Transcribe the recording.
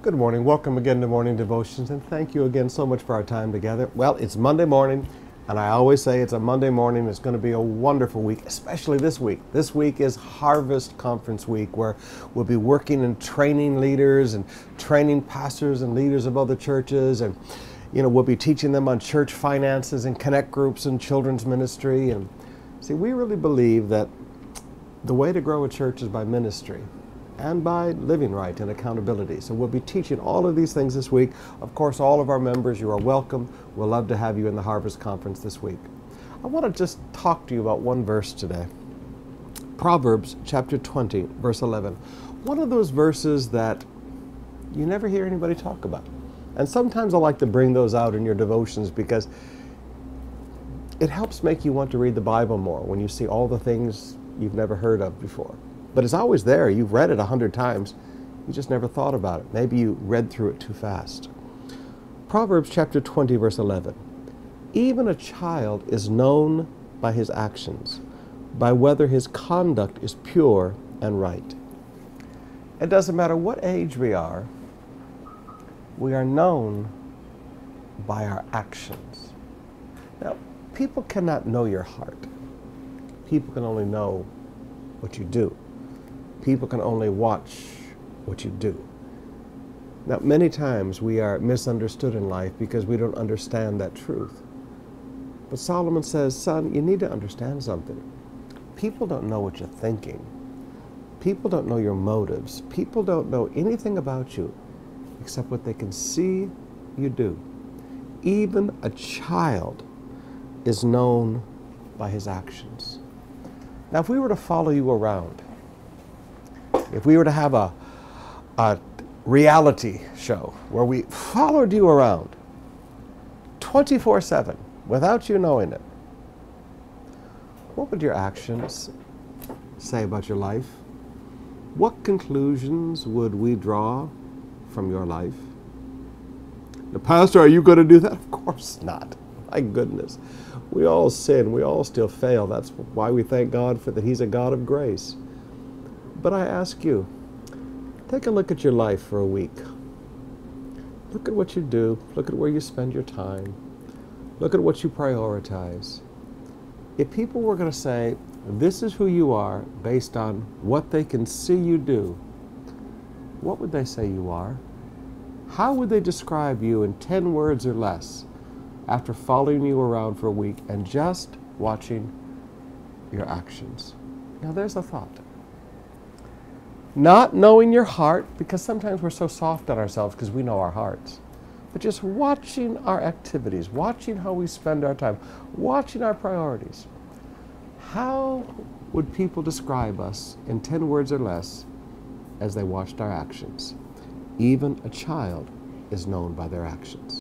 Good morning. Welcome again to Morning Devotions, and thank you again so much for our time together. Well, it's Monday morning, and I always say it's a Monday morning. It's going to be a wonderful week, especially this week. This week is Harvest Conference Week, where we'll be working and training leaders and training pastors and leaders of other churches, and we'll be teaching them on church finances and connect groups and children's ministry. And see, we really believe that the way to grow a church is by ministry and by living right and accountability. So we'll be teaching all of these things this week. Of course, all of our members, you are welcome. We'll love to have you in the Harvest Conference this week. I want to just talk to you about one verse today. Proverbs chapter 20, verse 11. One of those verses that you never hear anybody talk about. And sometimes I like to bring those out in your devotions because it helps make you want to read the Bible more when you see all the things you've never heard of before. But it's always there. You've read it 100 times. You just never thought about it. Maybe you read through it too fast. Proverbs chapter 20, verse 11. Even a child is known by his actions, by whether his conduct is pure and right. It doesn't matter what age we are known by our actions. Now, people cannot know your heart. People can only know what you do. People can only watch what you do. Now, many times we are misunderstood in life because we don't understand that truth. But Solomon says, son, you need to understand something. People don't know what you're thinking. People don't know your motives. People don't know anything about you except what they can see you do. Even a child is known by his actions. Now, if we were to follow you around, if we were to have a reality show where we followed you around 24/7 without you knowing it, what would your actions say about your life? What conclusions would we draw from your life? Now, Pastor, are you going to do that? Of course not. My goodness. We all sin. We all still fail. That's why we thank God for that He's a God of grace. But I ask you, take a look at your life for a week. Look at what you do. Look at where you spend your time. Look at what you prioritize. If people were going to say, this is who you are based on what they can see you do, what would they say you are? How would they describe you in 10 words or less after following you around for a week and just watching your actions? Now there's a thought. Not knowing your heart, because sometimes we're so soft on ourselves because we know our hearts, but just watching our activities, watching how we spend our time, watching our priorities. How would people describe us in 10 words or less as they watched our actions? Even a child is known by their actions.